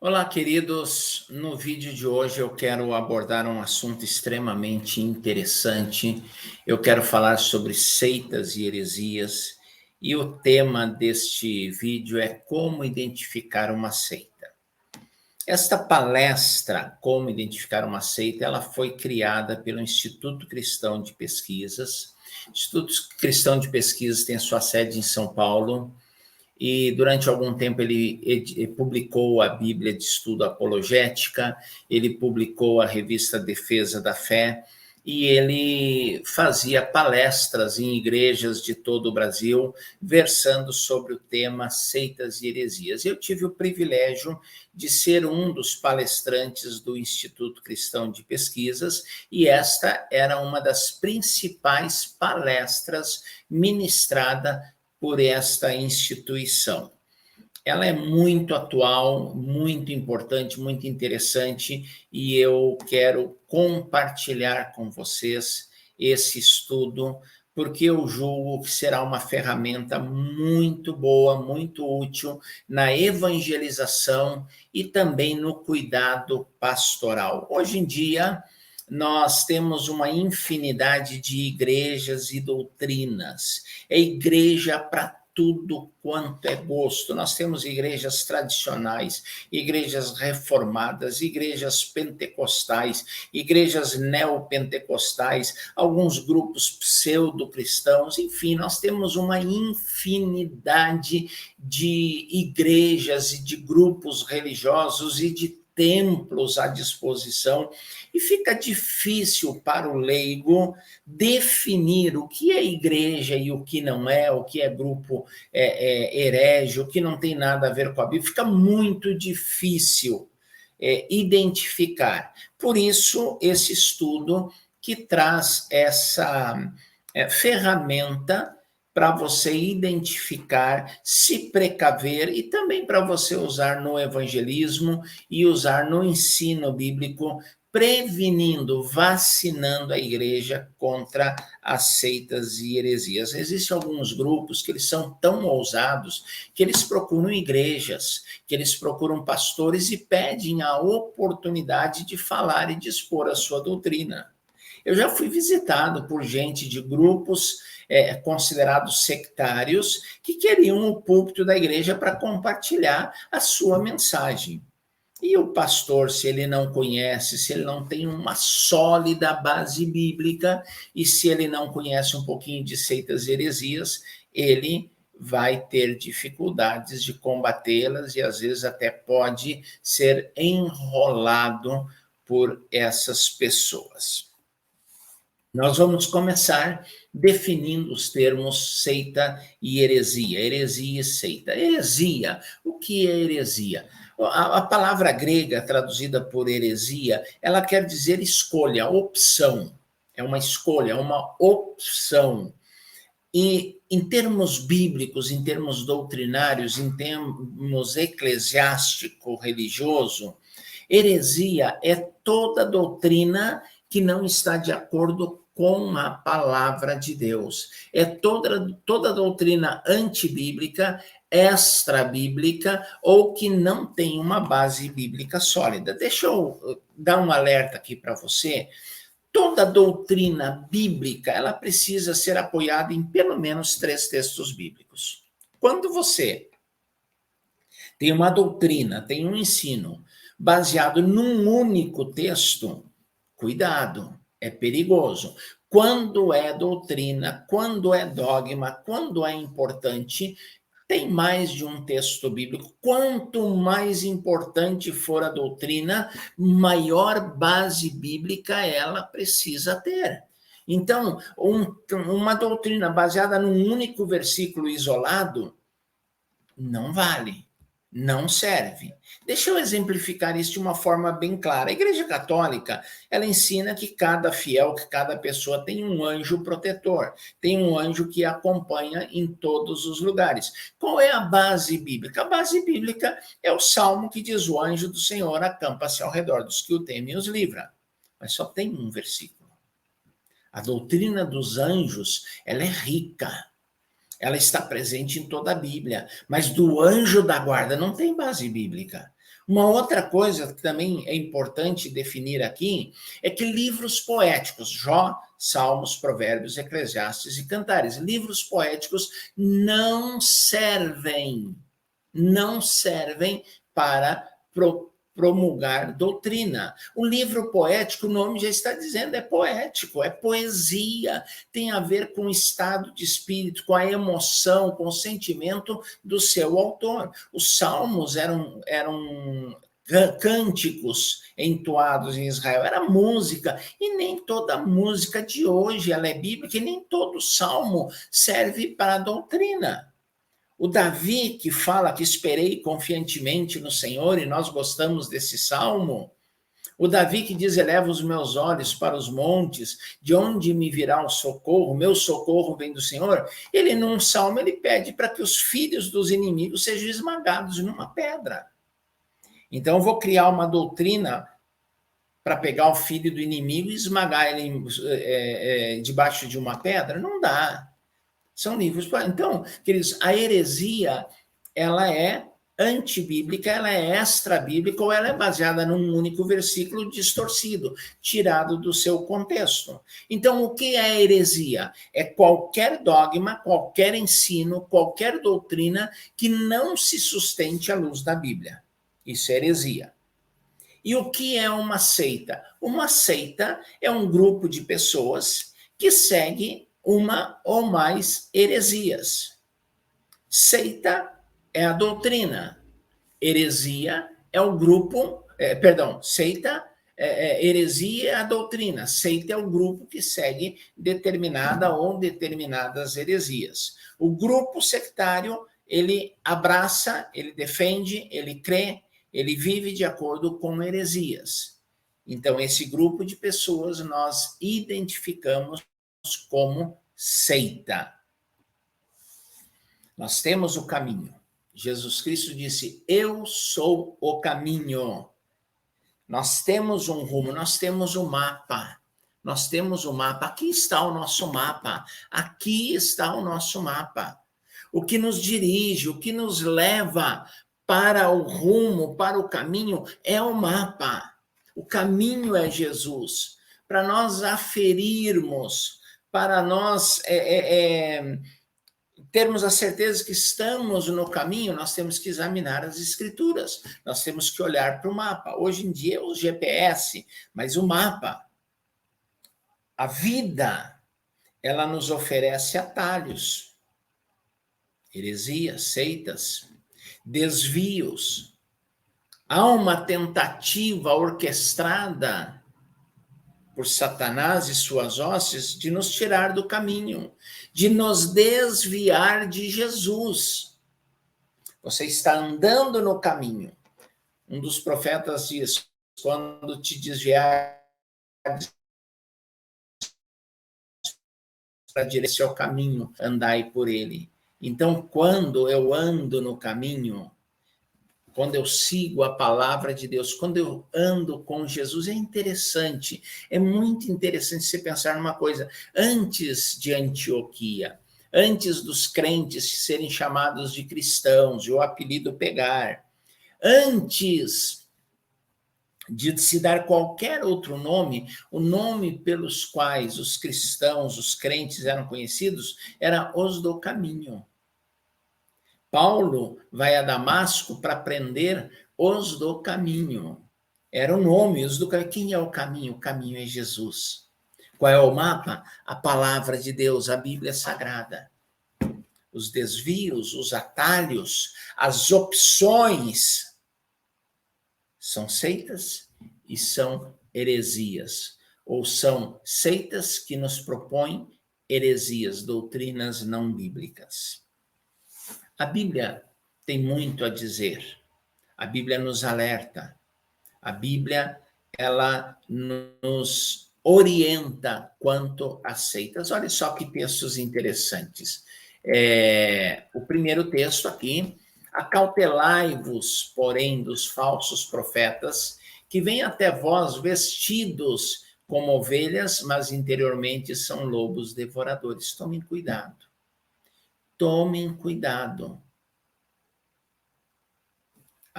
Olá, queridos. No vídeo de hoje eu quero abordar um assunto extremamente interessante. Eu quero falar sobre seitas e heresias, e o tema deste vídeo é como identificar uma seita. Esta palestra, Como Identificar uma Seita, ela foi criada pelo Instituto Cristão de Pesquisas. O Instituto Cristão de Pesquisas tem sua sede em São Paulo, e durante algum tempo ele publicou a Bíblia de Estudo Apologética, ele publicou a revista Defesa da Fé, e ele fazia palestras em igrejas de todo o Brasil, versando sobre o tema seitas e heresias. Eu tive o privilégio de ser um dos palestrantes do Instituto Cristão de Pesquisas, e esta era uma das principais palestras ministrada por esta instituição. Ela é muito atual, muito importante, muito interessante, e eu quero compartilhar com vocês esse estudo, porque eu julgo que será uma ferramenta muito boa, muito útil na evangelização e também no cuidado pastoral. Hoje em dia, nós temos uma infinidade de igrejas e doutrinas. É igreja para tudo quanto é gosto. Nós temos igrejas tradicionais, igrejas reformadas, igrejas pentecostais, igrejas neopentecostais, alguns grupos pseudo-cristãos, enfim, nós temos uma infinidade de igrejas e de grupos religiosos e de templos à disposição, e fica difícil para o leigo definir o que é igreja e o que não é, o que é grupo herege, o que não tem nada a ver com a Bíblia. Fica muito difícil identificar. Por isso, esse estudo que traz essa ferramenta para você identificar, se precaver, e também para você usar no evangelismo e usar no ensino bíblico, prevenindo, vacinando a igreja contra as seitas e heresias. Existem alguns grupos que eles são tão ousados que eles procuram igrejas, que eles procuram pastores e pedem a oportunidade de falar e de expor a sua doutrina. Eu já fui visitado por gente de grupos considerados sectários que queriam o púlpito da igreja para compartilhar a sua mensagem. E o pastor, se ele não conhece, se ele não tem uma sólida base bíblica, e se ele não conhece um pouquinho de seitas e heresias, ele vai ter dificuldades de combatê-las e às vezes até pode ser enrolado por essas pessoas. Nós vamos começar definindo os termos seita e heresia. Heresia e seita. Heresia, o que é heresia? A palavra grega traduzida por heresia, ela quer dizer escolha, opção. É uma escolha, é uma opção. E em termos bíblicos, em termos doutrinários, em termos eclesiástico-religioso, heresia é toda doutrina que não está de acordo com a palavra de Deus. É toda doutrina antibíblica, extra-bíblica, ou que não tem uma base bíblica sólida. Deixa eu dar um alerta aqui para você. Toda doutrina bíblica, ela precisa ser apoiada em pelo menos 3 textos bíblicos. Quando você tem uma doutrina, tem um ensino baseado num único texto, cuidado, é perigoso. Quando é doutrina, quando é dogma, quando é importante, tem mais de um texto bíblico. Quanto mais importante for a doutrina, maior base bíblica ela precisa ter. Então, uma doutrina baseada num único versículo isolado não vale, não serve. Deixa eu exemplificar isso de uma forma bem clara. A Igreja Católica, ela ensina que cada fiel, que cada pessoa tem um anjo protetor, tem um anjo que acompanha em todos os lugares. Qual é a base bíblica? A base bíblica é o Salmo que diz: o anjo do Senhor acampa-se ao redor dos que o temem e os livra. Mas só tem um versículo. A doutrina dos anjos, ela é rica. Ela está presente em toda a Bíblia, mas do anjo da guarda não tem base bíblica. Uma outra coisa que também é importante definir aqui é que livros poéticos, Jó, Salmos, Provérbios, Eclesiastes e Cantares, livros poéticos não servem para promulgar doutrina. O livro poético, o nome já está dizendo, é poético, é poesia, tem a ver com o estado de espírito, com a emoção, com o sentimento do seu autor. Os salmos eram cânticos entoados em Israel, era música, e nem toda música de hoje ela é bíblica, e nem todo salmo serve para a doutrina. O Davi, que fala que esperei confiantemente no Senhor, e nós gostamos desse salmo. O Davi que diz, eleva os meus olhos para os montes, de onde me virá o socorro? Meu socorro vem do Senhor. Ele, num salmo, ele pede para que os filhos dos inimigos sejam esmagados numa pedra. Então, eu vou criar uma doutrina para pegar o filho do inimigo e esmagar ele debaixo de uma pedra? Não dá. São livros. Então, queridos, a heresia, ela é antibíblica, ela é extra-bíblica, ou ela é baseada num único versículo distorcido, tirado do seu contexto. Então, o que é heresia? É qualquer dogma, qualquer ensino, qualquer doutrina que não se sustente à luz da Bíblia. Isso é heresia. E o que é uma seita? Uma seita é um grupo de pessoas que segue uma ou mais heresias. Seita é a doutrina. Heresia é o grupo, seita, heresia é a doutrina. Seita é o grupo que segue determinada ou determinadas heresias. O grupo sectário, ele abraça, ele defende, ele crê, ele vive de acordo com heresias. Então, esse grupo de pessoas nós identificamos como seita. Nós temos o caminho. Jesus Cristo disse, eu sou o caminho. Nós temos um rumo, nós temos um mapa. Nós temos um mapa. Aqui está o nosso mapa. Aqui está o nosso mapa. O que nos dirige, o que nos leva para o rumo, para o caminho, é o mapa. O caminho é Jesus. Para nós aferirmos, para nós termos a certeza que estamos no caminho, nós temos que examinar as escrituras, nós temos que olhar para o mapa. Hoje em dia é o GPS, mas o mapa, a vida, ela nos oferece atalhos, heresias, seitas, desvios. Há uma tentativa orquestrada por Satanás e suas hostes de nos tirar do caminho, de nos desviar de Jesus. Você está andando no caminho. Um dos profetas diz, quando te desviar para direção ao caminho, andai por ele. Então, quando eu ando no caminho, quando eu sigo a palavra de Deus, quando eu ando com Jesus, é interessante, é muito interessante você pensar numa coisa. Antes de Antioquia, antes dos crentes serem chamados de cristãos, e o apelido pegar, antes de se dar qualquer outro nome, o nome pelos quais os cristãos, os crentes eram conhecidos, era os do caminho. Paulo vai a Damasco para prender os do caminho. Era o nome, os do caminho. Quem é o caminho? O caminho é Jesus. Qual é o mapa? A palavra de Deus, a Bíblia Sagrada. Os desvios, os atalhos, as opções são seitas e são heresias. Ou são seitas que nos propõem heresias, doutrinas não bíblicas. A Bíblia tem muito a dizer. A Bíblia nos alerta. A Bíblia, ela nos orienta quanto às seitas. Olha só que textos interessantes. O primeiro texto aqui, acautelai-vos, porém, dos falsos profetas, que vêm até vós vestidos como ovelhas, mas interiormente são lobos devoradores. Tomem cuidado. Tomem cuidado.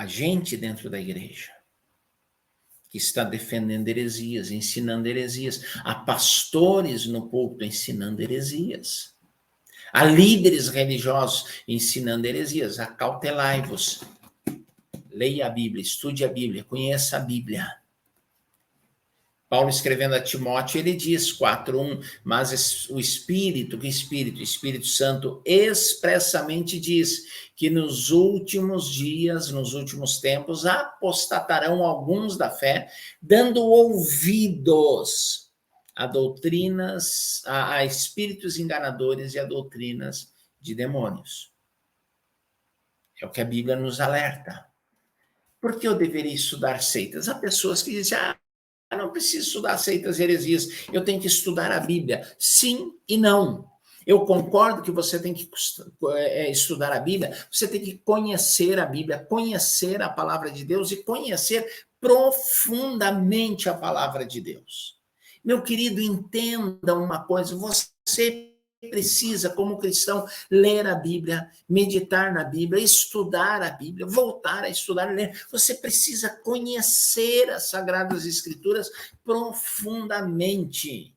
a gente dentro da igreja que está defendendo heresias, ensinando heresias. Há pastores no púlpito ensinando heresias. Há líderes religiosos ensinando heresias. Acautelai-vos. Leia a Bíblia, estude a Bíblia, conheça a Bíblia. Paulo escrevendo a Timóteo, ele diz, 4:1, mas o Espírito, que Espírito? O Espírito Santo expressamente diz que nos últimos dias, nos últimos tempos, apostatarão alguns da fé, dando ouvidos a doutrinas, a espíritos enganadores e a doutrinas de demônios. É o que a Bíblia nos alerta. Por que eu deveria estudar seitas? Há pessoas que dizem, não preciso estudar seitas e heresias, eu tenho que estudar a Bíblia. Sim e não. Eu concordo que você tem que estudar a Bíblia, você tem que conhecer a Bíblia, conhecer a palavra de Deus e conhecer profundamente a palavra de Deus. Meu querido, entenda uma coisa, você precisa, como cristão, ler a Bíblia, meditar na Bíblia, estudar a Bíblia, voltar a estudar, ler. Você precisa conhecer as Sagradas Escrituras profundamente.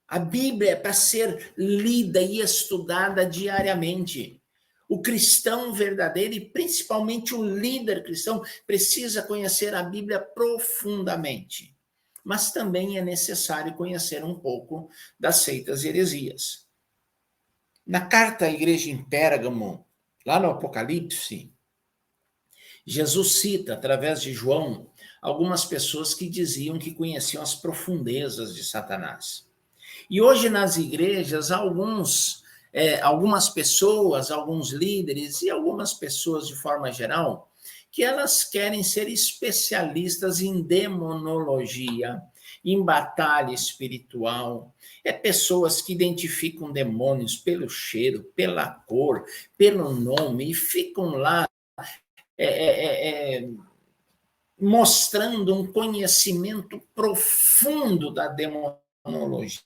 A Bíblia é para ser lida e estudada diariamente. O cristão verdadeiro, e principalmente o líder cristão, precisa conhecer a Bíblia profundamente. Mas também é necessário conhecer um pouco das seitas e heresias. Na carta à igreja em Pérgamo, lá no Apocalipse, Jesus cita, através de João, algumas pessoas que diziam que conheciam as profundezas de Satanás. E hoje nas igrejas, algumas pessoas, alguns líderes e algumas pessoas de forma geral, que elas querem ser especialistas em demonologia, em batalha espiritual. É pessoas que identificam demônios pelo cheiro, pela cor, pelo nome, e ficam lá mostrando um conhecimento profundo da demonologia.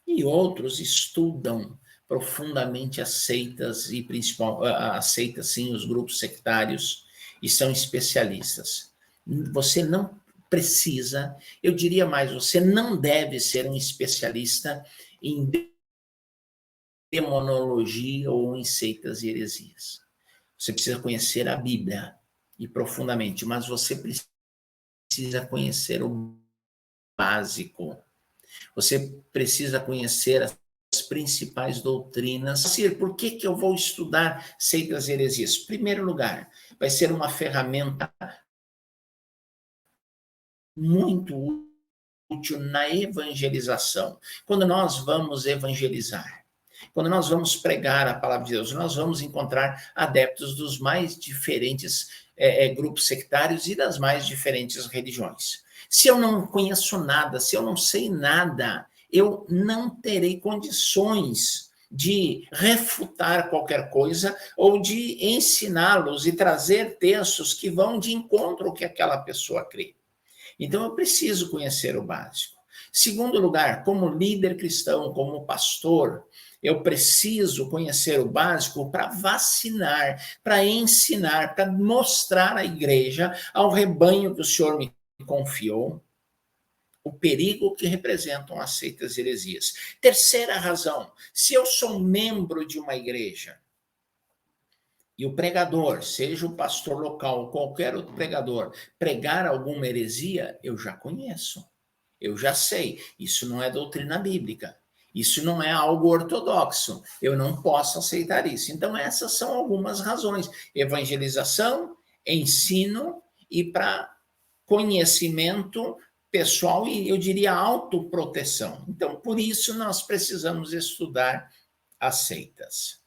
E outros estudam profundamente as seitas, e as seitas, sim, os grupos sectários, e são especialistas. Você não precisa, eu diria mais, você não deve ser um especialista em demonologia ou em seitas e heresias. Você precisa conhecer a Bíblia, e profundamente, mas você precisa conhecer o básico. Você precisa conhecer as principais doutrinas. Por que eu vou estudar seitas e heresias? Em primeiro lugar, vai ser uma ferramenta muito útil na evangelização. Quando nós vamos evangelizar, quando nós vamos pregar a palavra de Deus, nós vamos encontrar adeptos dos mais diferentes grupos sectários e das mais diferentes religiões. Se eu não conheço nada, se eu não sei nada, eu não terei condições de refutar qualquer coisa ou de ensiná-los e trazer textos que vão de encontro ao que aquela pessoa crê. Então, eu preciso conhecer o básico. Segundo lugar, como líder cristão, como pastor, eu preciso conhecer o básico para vacinar, para ensinar, para mostrar à igreja, ao rebanho que o Senhor me confiou, o perigo que representam as seitas e heresias. Terceira razão, se eu sou membro de uma igreja, e o pregador, seja o pastor local ou qualquer outro pregador, pregar alguma heresia, eu já conheço, eu já sei, isso não é doutrina bíblica, isso não é algo ortodoxo, eu não posso aceitar isso. Então, essas são algumas razões: evangelização, ensino e para conhecimento pessoal e, eu diria, autoproteção. Então, por isso, nós precisamos estudar as seitas.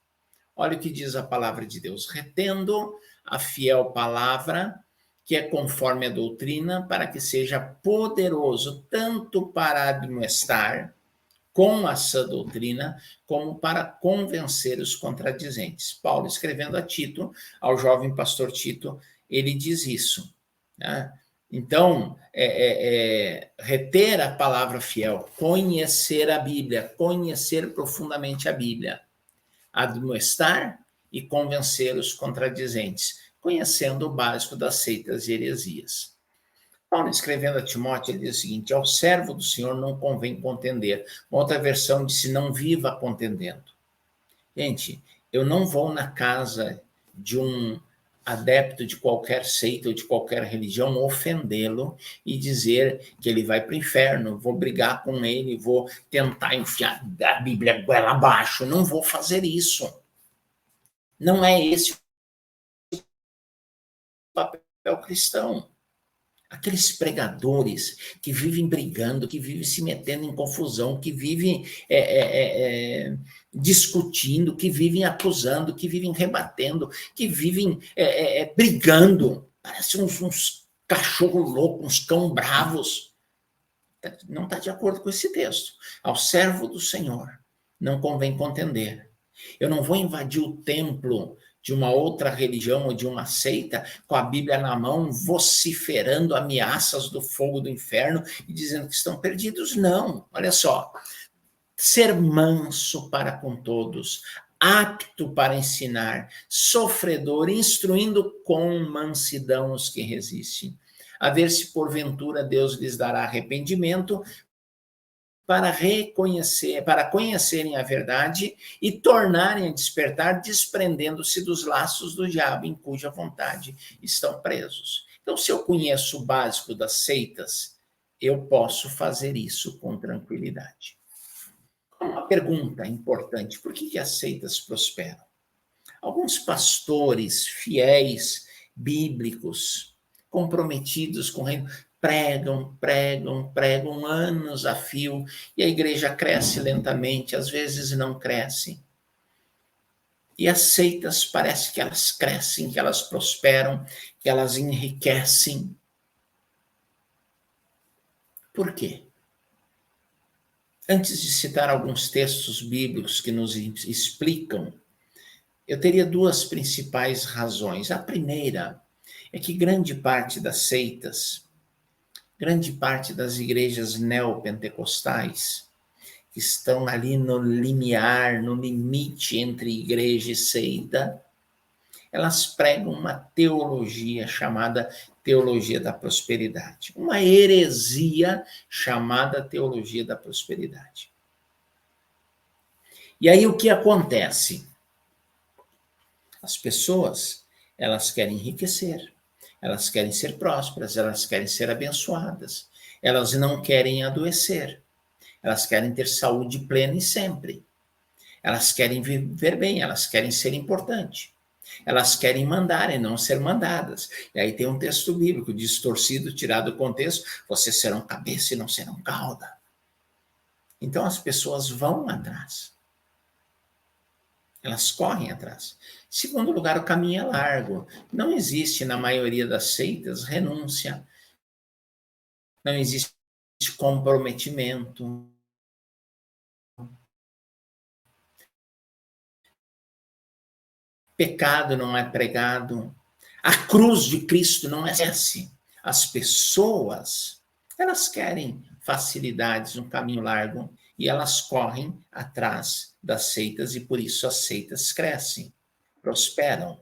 Olha o que diz a palavra de Deus: retendo a fiel palavra, que é conforme a doutrina, para que seja poderoso tanto para admoestar com a sã doutrina, como para convencer os contradizentes. Paulo, escrevendo a Tito, ao jovem pastor Tito, ele diz isso, né? Então, reter a palavra fiel, conhecer a Bíblia, conhecer profundamente a Bíblia, admoestar e convencer os contradizentes, conhecendo o básico das seitas e heresias. Paulo, escrevendo a Timóteo, ele diz o seguinte: ao servo do Senhor não convém contender. Uma outra versão disse: não viva contendendo. Gente, eu não vou na casa de um adepto de qualquer seita ou de qualquer religião ofendê-lo e dizer que ele vai para o inferno, vou brigar com ele, vou tentar enfiar a Bíblia goela abaixo. Não vou fazer isso. Não é esse o papel cristão. Aqueles pregadores que vivem brigando, que vivem se metendo em confusão, que vivem discutindo, que vivem acusando, que vivem rebatendo, que vivem brigando. Parecem uns cachorros loucos, uns cão bravos. Não está de acordo com esse texto. Ao servo do Senhor não convém contender. Eu não vou invadir o templo de uma outra religião ou de uma seita com a Bíblia na mão, vociferando ameaças do fogo do inferno e dizendo que estão perdidos. Não, olha só. Ser manso para com todos, apto para ensinar, sofredor, instruindo com mansidão os que resistem. A ver se porventura Deus lhes dará arrependimento, para conhecerem a verdade e tornarem a despertar, desprendendo-se dos laços do diabo, em cuja vontade estão presos. Então, se eu conheço o básico das seitas, eu posso fazer isso com tranquilidade. Uma pergunta importante: por que as seitas prosperam? Alguns pastores fiéis, bíblicos, comprometidos com o reino, pregam anos a fio, e a igreja cresce lentamente, às vezes não cresce. E as seitas parece que elas crescem, que elas prosperam, que elas enriquecem. Por quê? Antes de citar alguns textos bíblicos que nos explicam, eu teria duas principais razões. A primeira é que grande parte das seitas, grande parte das igrejas neopentecostais, que estão ali no limiar, no limite entre igreja e seita, elas pregam uma teologia chamada teologia da prosperidade. Uma heresia chamada teologia da prosperidade. E aí o que acontece? As pessoas, elas querem enriquecer, elas querem ser prósperas, elas querem ser abençoadas, elas não querem adoecer, elas querem ter saúde plena e sempre, elas querem viver bem, elas querem ser importantes, elas querem mandar e não ser mandadas. E aí tem um texto bíblico distorcido, tirado do contexto: vocês serão cabeça e não serão cauda. Então as pessoas vão atrás. Elas correm atrás. Segundo lugar, o caminho é largo. Não existe, na maioria das seitas, renúncia. Não existe comprometimento. Pecado não é pregado. A cruz de Cristo não exerce. As pessoas, elas querem facilidades, um caminho largo, e elas correm atrás das seitas, e por isso as seitas crescem, prosperam.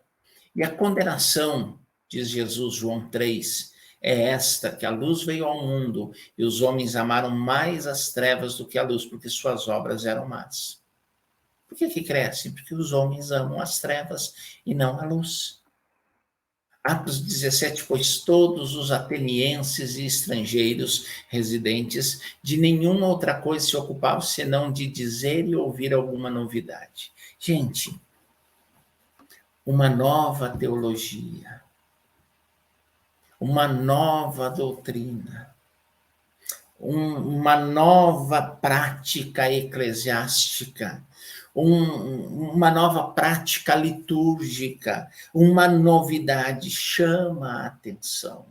E a condenação, diz Jesus, João 3, é esta: que a luz veio ao mundo e os homens amaram mais as trevas do que a luz, porque suas obras eram más. Por que crescem? Porque os homens amam as trevas e não a luz. Atos 17, pois todos os atenienses e estrangeiros residentes de nenhuma outra coisa se ocupavam, senão de dizer e ouvir alguma novidade. Gente, uma nova teologia, uma nova doutrina, uma nova prática eclesiástica, uma nova prática litúrgica, uma novidade chama a atenção.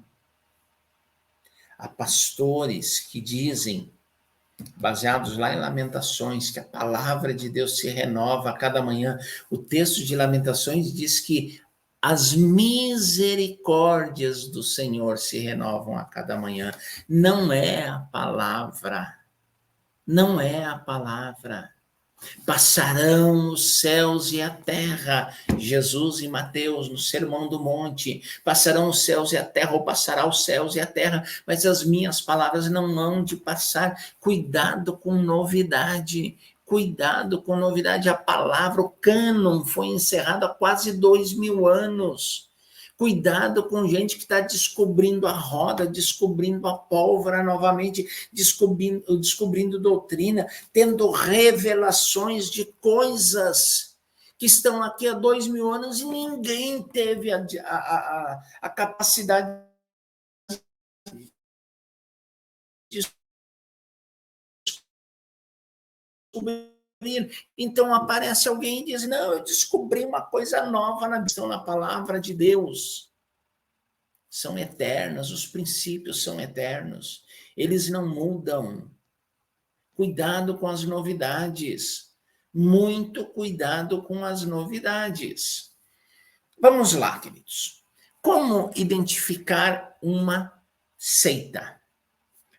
Há pastores que dizem, baseados lá em Lamentações, que a palavra de Deus se renova a cada manhã. O texto de Lamentações diz que as misericórdias do Senhor se renovam a cada manhã. Não é a palavra. Não é a palavra. Passarão os céus e a terra. Jesus em Mateus, no Sermão do Monte. Passarão os céus e a terra, ou passará os céus e a terra, mas as minhas palavras não hão de passar. Cuidado com novidade. Cuidado com novidade. A palavra, o cânon, foi encerrado há quase 2000 anos. Cuidado com gente que está descobrindo a roda, descobrindo a pólvora novamente, descobrindo doutrina, tendo revelações de coisas que estão aqui há 2000 anos e ninguém teve a capacidade de descobrir. Então aparece alguém e diz, não, eu descobri uma coisa nova na palavra de Deus. São eternas, os princípios são eternos, eles não mudam. Cuidado com as novidades, muito cuidado com as novidades. Vamos lá, queridos. Como identificar uma seita?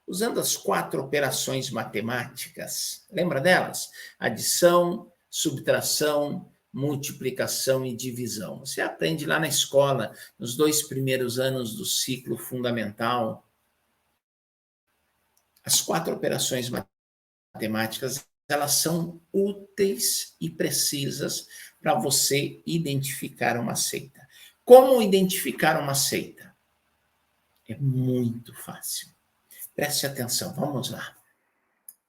Usando as 4 operações matemáticas, lembra delas? Adição, subtração, multiplicação e divisão. Você aprende lá na escola, nos 2 primeiros anos do ciclo fundamental. As 4 operações matemáticas, elas são úteis e precisas para você identificar uma seita. Como identificar uma seita? É muito fácil. Preste atenção, vamos lá.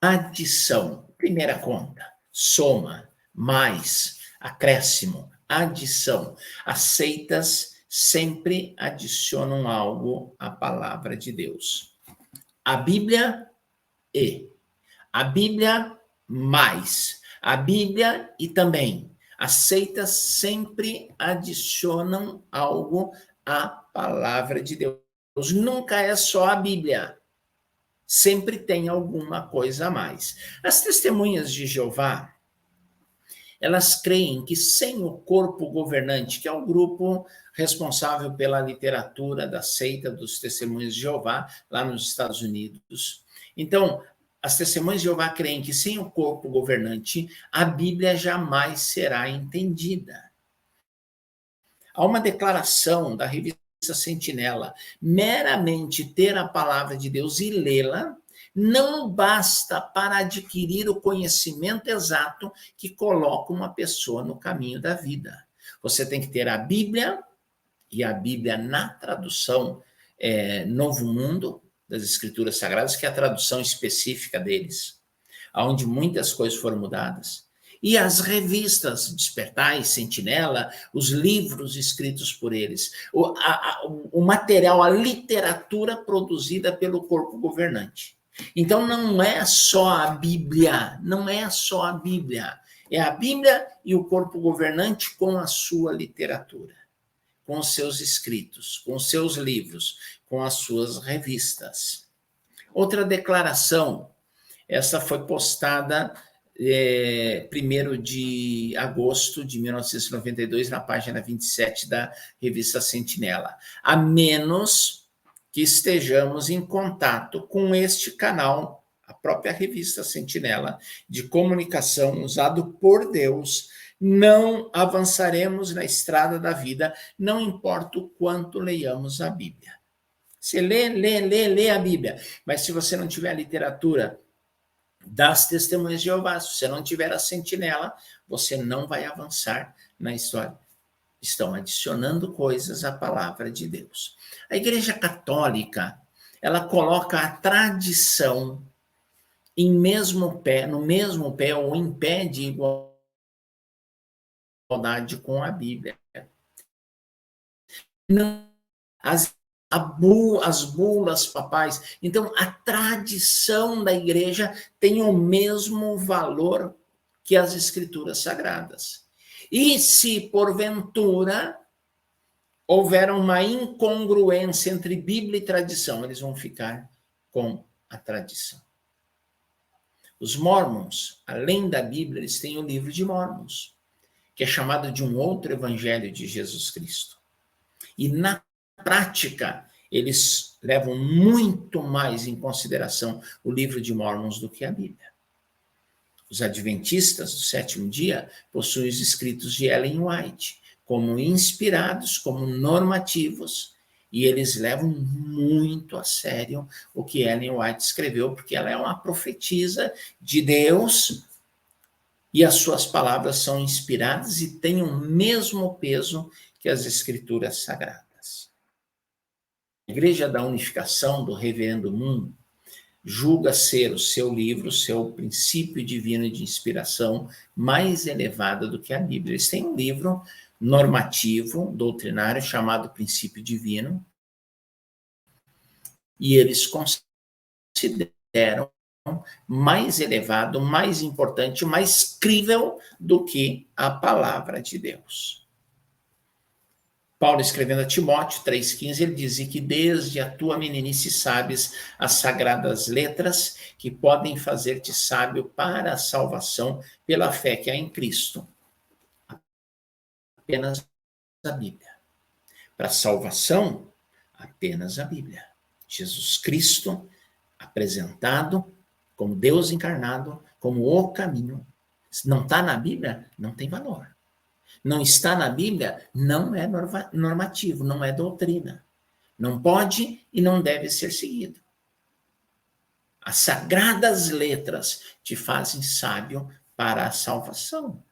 Adição, primeira conta, soma, mais, acréscimo, adição. As seitas sempre adicionam algo à palavra de Deus. A Bíblia e a Bíblia mais, a Bíblia e também. As seitas sempre adicionam algo à palavra de Deus. Nunca é só a Bíblia. Sempre tem alguma coisa a mais. As testemunhas de Jeová, elas creem que sem o corpo governante, que é o grupo responsável pela literatura da seita dos testemunhos de Jeová, lá nos Estados Unidos. Então, as testemunhas de Jeová creem que sem o corpo governante, a Bíblia jamais será entendida. Há uma declaração da revista Sentinela, meramente ter a palavra de Deus e lê-la, não basta para adquirir o conhecimento exato que coloca uma pessoa no caminho da vida. Você tem que ter a Bíblia, e a Bíblia na tradução Novo Mundo, das Escrituras Sagradas, que é a tradução específica deles, onde muitas coisas foram mudadas. E as revistas Despertar e Sentinela, os livros escritos por eles, o material, a literatura produzida pelo corpo governante. Então, não é só a Bíblia, não é só a Bíblia. É a Bíblia e o corpo governante com a sua literatura, com os seus escritos, com os seus livros, com as suas revistas. Outra declaração, essa foi postada 1º de agosto de 1992, na página 27 da revista Sentinela. A menos que estejamos em contato com este canal, a própria revista Sentinela, de comunicação usado por Deus, não avançaremos na estrada da vida, não importa o quanto leiamos a Bíblia. Você lê a Bíblia, mas se você não tiver a literatura das testemunhas de Jeová, se você não tiver a sentinela, você não vai avançar na história. Estão adicionando coisas à palavra de Deus. A Igreja Católica, ela coloca a tradição no mesmo pé ou em pé de igualdade com a Bíblia. Não, as bulas papais. Então, a tradição da igreja tem o mesmo valor que as escrituras sagradas. E se, porventura, houver uma incongruência entre Bíblia e tradição, eles vão ficar com a tradição. Os Mormons, além da Bíblia, eles têm o livro de Mormons, que é chamado de um outro evangelho de Jesus Cristo. E na prática, eles levam muito mais em consideração o livro de Mormons do que a Bíblia. Os adventistas do sétimo dia possuem os escritos de Ellen White como inspirados, como normativos, e eles levam muito a sério o que Ellen White escreveu, porque ela é uma profetisa de Deus e as suas palavras são inspiradas e têm o mesmo peso que as escrituras sagradas. A Igreja da Unificação do Reverendo Moon julga ser o seu livro, o seu princípio divino de inspiração mais elevado do que a Bíblia. Eles têm um livro normativo, doutrinário, chamado Princípio Divino, e eles consideram mais elevado, mais importante, mais crível do que a palavra de Deus. Paulo, escrevendo a Timóteo 3,15, ele diz que desde a tua meninice sabes as sagradas letras que podem fazer-te sábio para a salvação pela fé que há em Cristo. Apenas a Bíblia. Para a salvação, apenas a Bíblia. Jesus Cristo apresentado como Deus encarnado, como o caminho. Se não está na Bíblia, não tem valor. Não está na Bíblia, não é normativo, não é doutrina. Não pode e não deve ser seguido. As sagradas letras te fazem sábio para a salvação.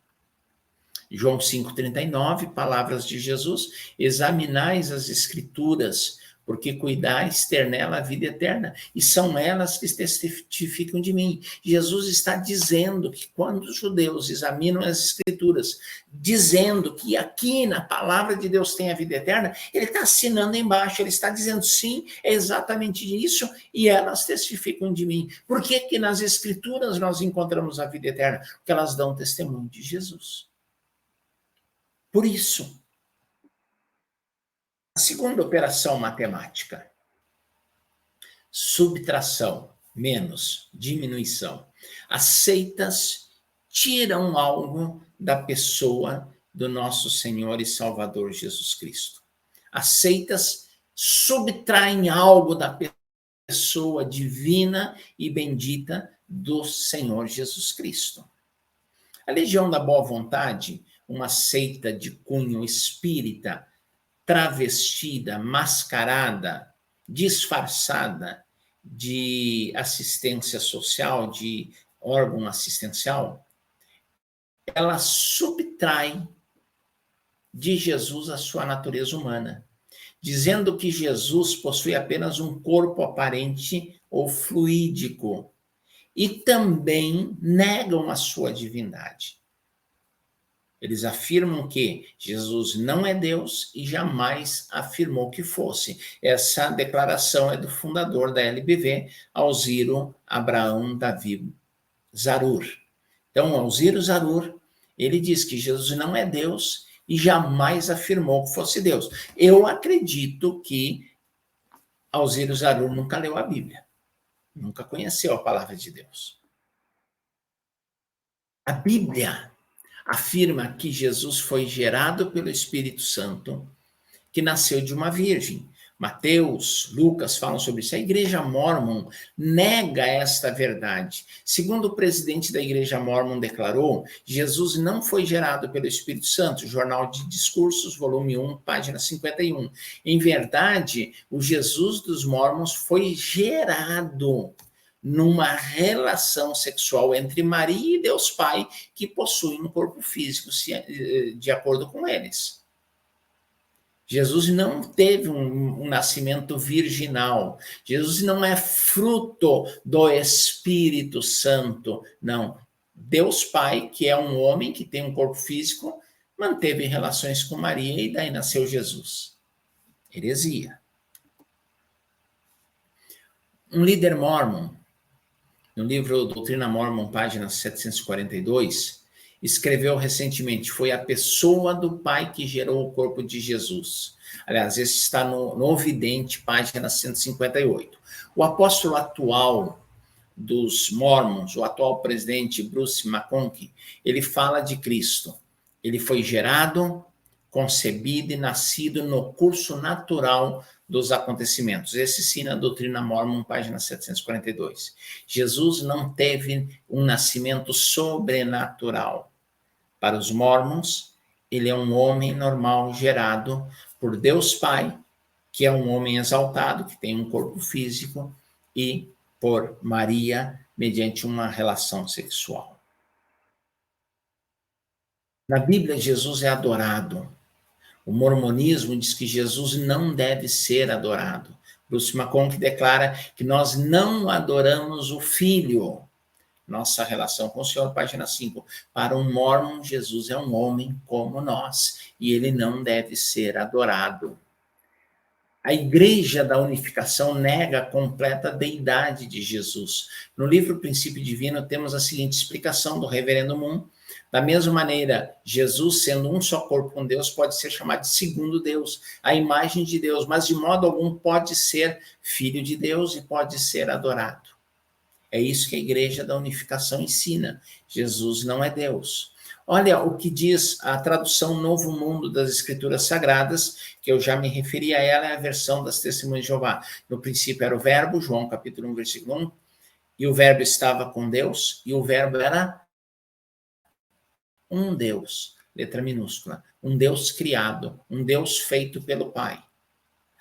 João 5,39, palavras de Jesus: examinais as escrituras, porque cuidais ter nela a vida eterna, e são elas que testificam de mim. Jesus está dizendo que quando os judeus examinam as escrituras, dizendo que aqui na palavra de Deus tem a vida eterna, ele está assinando embaixo, ele está dizendo sim, é exatamente isso, e elas testificam de mim. Por que que nas escrituras nós encontramos a vida eterna? Porque elas dão testemunho de Jesus. Por isso, a segunda operação matemática, subtração menos diminuição. As seitas tiram algo da pessoa do nosso Senhor e Salvador Jesus Cristo. As seitas subtraem algo da pessoa divina e bendita do Senhor Jesus Cristo. A Legião da Boa Vontade, uma seita de cunho espírita, travestida, mascarada, disfarçada de assistência social, de órgão assistencial, ela subtrai de Jesus a sua natureza humana, dizendo que Jesus possui apenas um corpo aparente ou fluídico, e também negam a sua divindade. Eles afirmam que Jesus não é Deus e jamais afirmou que fosse. Essa declaração é do fundador da LBV, Alziro Abraão Davi Zarur. Então, Alziro Zarur, ele diz que Jesus não é Deus e jamais afirmou que fosse Deus. Eu acredito que Alziro Zarur nunca leu a Bíblia, nunca conheceu a palavra de Deus. A Bíblia afirma que Jesus foi gerado pelo Espírito Santo, que nasceu de uma virgem. Mateus, Lucas falam sobre isso. A Igreja Mórmon nega esta verdade. Segundo o presidente da Igreja Mórmon declarou, Jesus não foi gerado pelo Espírito Santo. Jornal de Discursos, volume 1, página 51. Em verdade, o Jesus dos Mórmons foi gerado numa relação sexual entre Maria e Deus Pai, que possuem um corpo físico, de acordo com eles. Jesus não teve um nascimento virginal. Jesus não é fruto do Espírito Santo, não. Deus Pai, que é um homem que tem um corpo físico, manteve relações com Maria e daí nasceu Jesus. Heresia. Um líder mórmon, no livro Doutrina Mórmon, página 742, escreveu recentemente: foi a pessoa do Pai que gerou o corpo de Jesus. Aliás, esse está no Ovidente, página 158. O apóstolo atual dos Mormons, o atual presidente Bruce McConkie, ele fala de Cristo. Ele foi gerado concebido e nascido no curso natural dos acontecimentos. Esse sim na Doutrina Mormon, página 742. Jesus não teve um nascimento sobrenatural. Para os mormons, ele é um homem normal gerado por Deus Pai, que é um homem exaltado, que tem um corpo físico, e por Maria, mediante uma relação sexual. Na Bíblia, Jesus é adorado. O mormonismo diz que Jesus não deve ser adorado. Bruce McConkie declara que nós não adoramos o Filho. Nossa relação com o Senhor, página 5. Para um mormon, Jesus é um homem como nós, e ele não deve ser adorado. A Igreja da Unificação nega a completa deidade de Jesus. No livro Princípio Divino, temos a seguinte explicação do Reverendo Moon. Da mesma maneira, Jesus, sendo um só corpo com Deus, pode ser chamado de segundo Deus, a imagem de Deus, mas de modo algum pode ser filho de Deus e pode ser adorado. É isso que a Igreja da Unificação ensina. Jesus não é Deus. Olha o que diz a tradução Novo Mundo das Escrituras Sagradas, que eu já me referi a ela, é a versão das Testemunhas de Jeová. No princípio era o Verbo, João capítulo 1, versículo 1, e o Verbo estava com Deus, e o Verbo era um Deus, letra minúscula, um Deus criado, um Deus feito pelo Pai.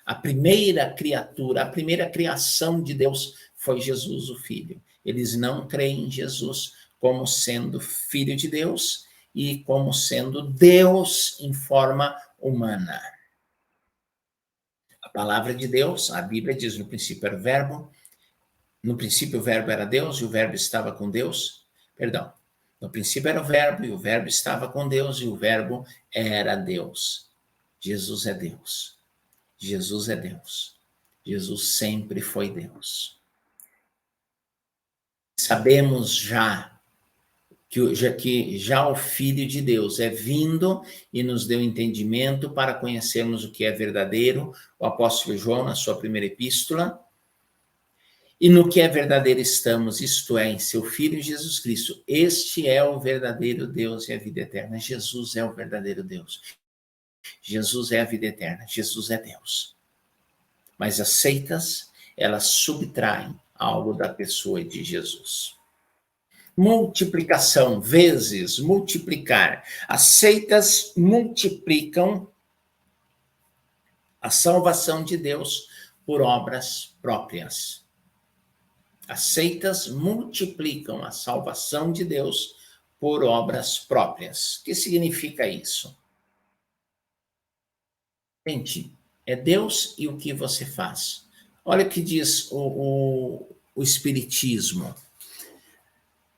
A primeira criatura, a primeira criação de Deus foi Jesus, o Filho. Eles não creem em Jesus como sendo Filho de Deus e como sendo Deus em forma humana. A palavra de Deus, a Bíblia diz, no princípio era o Verbo, no princípio o Verbo era Deus e o Verbo estava com Deus. Perdão, no princípio era o Verbo e o Verbo estava com Deus e o Verbo era Deus. Jesus é Deus. Jesus é Deus. Jesus sempre foi Deus. Sabemos que já o Filho de Deus é vindo e nos deu entendimento para conhecermos o que é verdadeiro, o apóstolo João, na sua primeira epístola, e no que é verdadeiro estamos, isto é, em seu Filho Jesus Cristo. Este é o verdadeiro Deus e a vida eterna. Jesus é o verdadeiro Deus. Jesus é a vida eterna. Jesus é Deus. Mas as seitas, elas subtraem algo da pessoa de Jesus. Multiplicação, vezes, multiplicar. As seitas multiplicam a salvação de Deus por obras próprias. As seitas multiplicam a salvação de Deus por obras próprias. O que significa isso? Gente, é Deus e o que você faz. Olha o que diz o Espiritismo.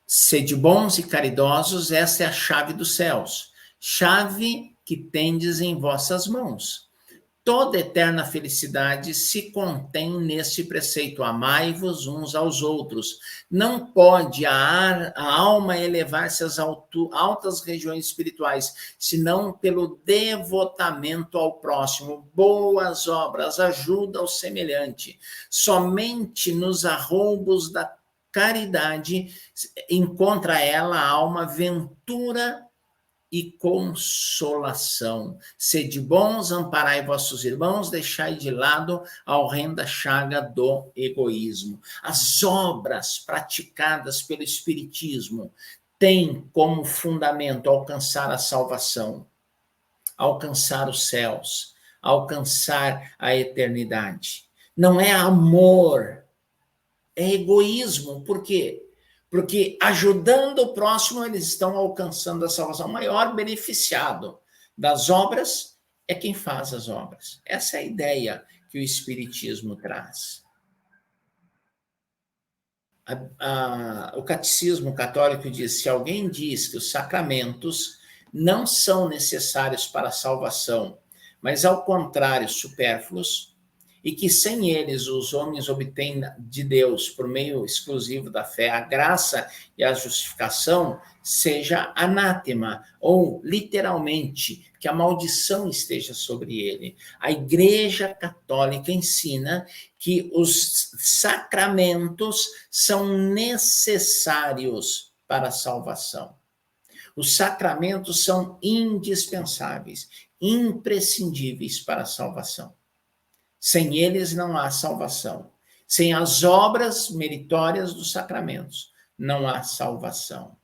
Sede bons e caridosos, essa é a chave dos céus. Chave que tendes em vossas mãos. Toda eterna felicidade se contém neste preceito: amai-vos uns aos outros. Não pode a alma elevar-se às altas regiões espirituais, senão pelo devotamento ao próximo, boas obras, ajuda ao semelhante. Somente nos arroubos da caridade encontra ela a alma ventura e consolação. Sede bons, amparai vossos irmãos, deixai de lado a horrenda chaga do egoísmo. As obras praticadas pelo Espiritismo têm como fundamento alcançar a salvação, alcançar os céus, alcançar a eternidade. Não é amor, é egoísmo. Por quê? Porque ajudando o próximo, eles estão alcançando a salvação. O maior beneficiado das obras é quem faz as obras. Essa é a ideia que o Espiritismo traz. O Catecismo Católico diz: se alguém diz que os sacramentos não são necessários para a salvação, mas ao contrário, supérfluos, e que sem eles os homens obtêm de Deus, por meio exclusivo da fé, a graça e a justificação, seja anátema, ou literalmente, que a maldição esteja sobre ele. A Igreja Católica ensina que os sacramentos são necessários para a salvação. Os sacramentos são indispensáveis. imprescindíveis para a salvação. Sem eles não há salvação. Sem as obras meritórias dos sacramentos, não há salvação.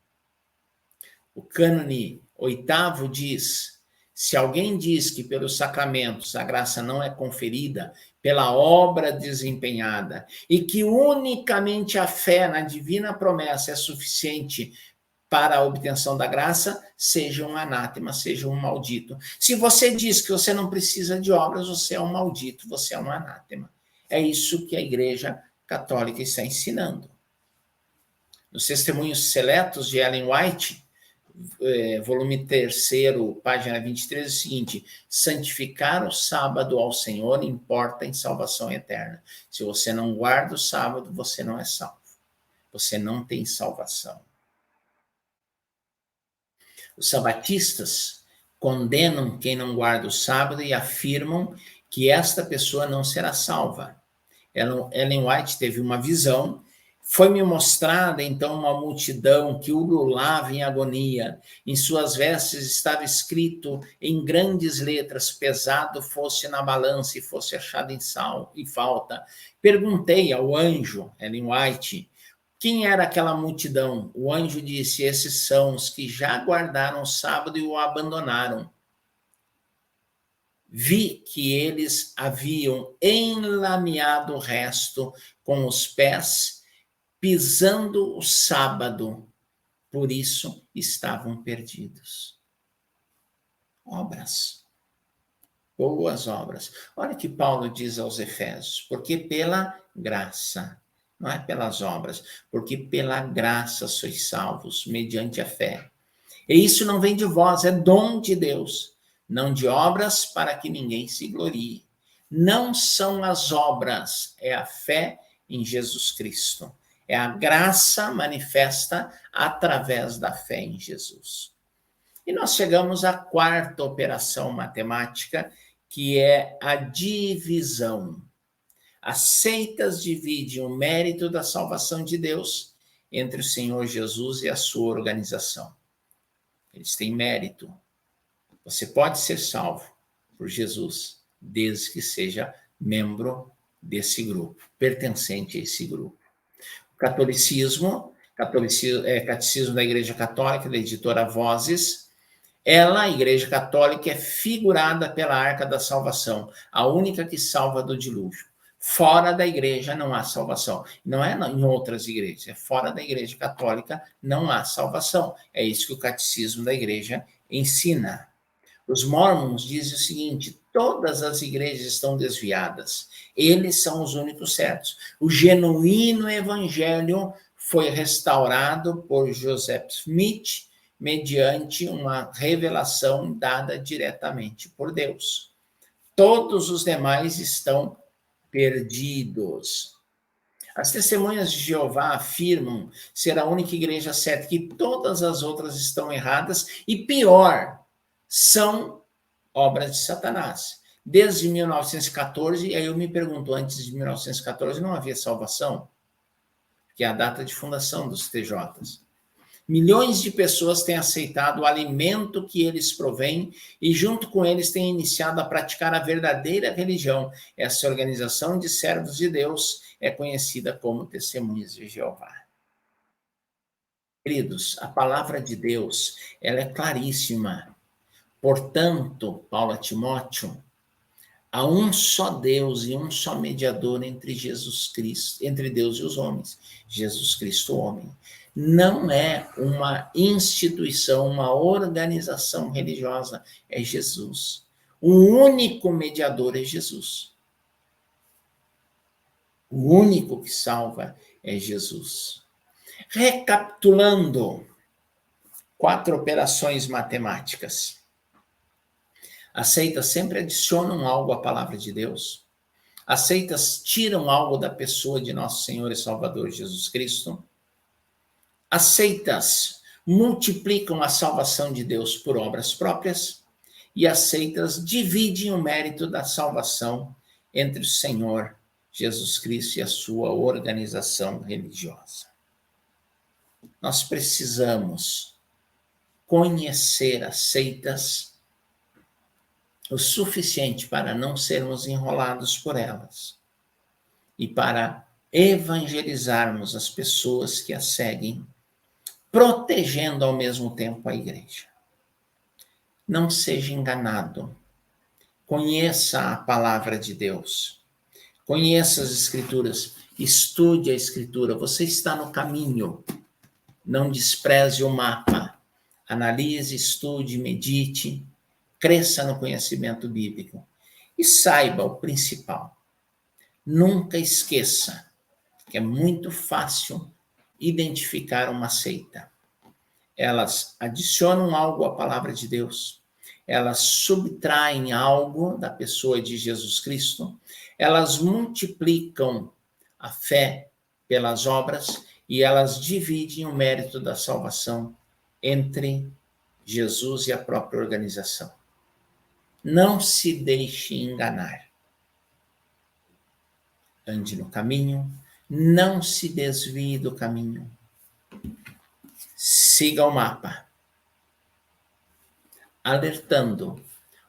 O cânone 8º diz: se alguém diz que pelos sacramentos a graça não é conferida pela obra desempenhada e que unicamente a fé na divina promessa é suficiente para a obtenção da graça, seja um anátema, seja um maldito. Se você diz que você não precisa de obras, você é um maldito, você é um anátema. É isso que a Igreja Católica está ensinando. Nos Testemunhos Seletos de Ellen White, volume 3º, página 23, é o seguinte: santificar o sábado ao Senhor importa em salvação eterna. Se você não guarda o sábado, você não é salvo. Você não tem salvação. Os sabatistas condenam quem não guarda o sábado e afirmam que esta pessoa não será salva. Ellen White teve uma visão. Foi-me mostrada, então, uma multidão que ululava em agonia. Em suas vestes estava escrito em grandes letras: pesado fosse na balança e fosse achado em falta. Perguntei ao anjo, Ellen White, quem era aquela multidão? O anjo disse: esses são os que já guardaram o sábado e o abandonaram. Vi que eles haviam enlameado o resto com os pés, pisando o sábado, por isso estavam perdidos. Obras, boas obras. Olha o que Paulo diz aos Efésios: porque pela graça, não é pelas obras, porque pela graça sois salvos, mediante a fé. E isso não vem de vós, é dom de Deus, não de obras para que ninguém se glorie. Não são as obras, é a fé em Jesus Cristo. É a graça manifesta através da fé em Jesus. E nós chegamos à 4ª operação matemática, que é a divisão. As seitas dividem o mérito da salvação de Deus entre o Senhor Jesus e a sua organização. Eles têm mérito. Você pode ser salvo por Jesus, desde que seja membro desse grupo, pertencente a esse grupo. O Catecismo da Igreja Católica, da editora Vozes, a Igreja Católica, é figurada pela Arca da Salvação, a única que salva do dilúvio. Fora da igreja não há salvação. Não é em outras igrejas, é fora da Igreja Católica não há salvação. É isso que o Catecismo da Igreja ensina. Os Mormons dizem o seguinte: todas as igrejas estão desviadas. Eles são os únicos certos. O genuíno evangelho foi restaurado por Joseph Smith mediante uma revelação dada diretamente por Deus. Todos os demais estão perdidos. As testemunhas de Jeová afirmam ser a única igreja certa, que todas as outras estão erradas e, pior, são obras de Satanás. Desde 1914, e aí eu me pergunto, antes de 1914 não havia salvação? Que é a data de fundação dos TJs. Milhões de pessoas têm aceitado o alimento que eles provêm e, junto com eles, têm iniciado a praticar a verdadeira religião. Essa organização de servos de Deus é conhecida como Testemunhas de Jeová. Queridos, a palavra de Deus, ela é claríssima. Portanto, Paulo a Timóteo, há um só Deus e um só mediador entre Jesus Cristo, entre Deus e os homens, Jesus Cristo, homem. Não é uma instituição, uma organização religiosa, é Jesus. O único mediador é Jesus. O único que salva é Jesus. Recapitulando, 4 operações matemáticas. As seitas sempre adicionam algo à palavra de Deus. As seitas tiram algo da pessoa de nosso Senhor e Salvador Jesus Cristo. As seitas multiplicam a salvação de Deus por obras próprias, e as seitas dividem o mérito da salvação entre o Senhor Jesus Cristo e a sua organização religiosa. Nós precisamos conhecer as seitas o suficiente para não sermos enrolados por elas e para evangelizarmos as pessoas que as seguem, protegendo ao mesmo tempo a igreja. Não seja enganado. Conheça a palavra de Deus. Conheça as Escrituras. Estude a Escritura. Você está no caminho. Não despreze o mapa. Analise, estude, medite. Cresça no conhecimento bíblico. E saiba o principal. Nunca esqueça que é muito fácil identificar uma seita. Elas adicionam algo à palavra de Deus, elas subtraem algo da pessoa de Jesus Cristo, elas multiplicam a fé pelas obras e elas dividem o mérito da salvação entre Jesus e a própria organização. Não se deixe enganar. Ande no caminho, não se desvie do caminho. Siga o mapa, alertando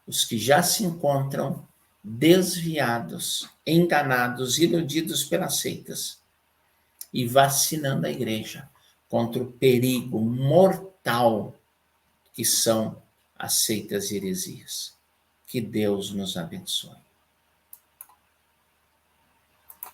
os que já se encontram desviados, enganados, iludidos pelas seitas e vacinando a igreja contra o perigo mortal que são as seitas e heresias. Que Deus nos abençoe.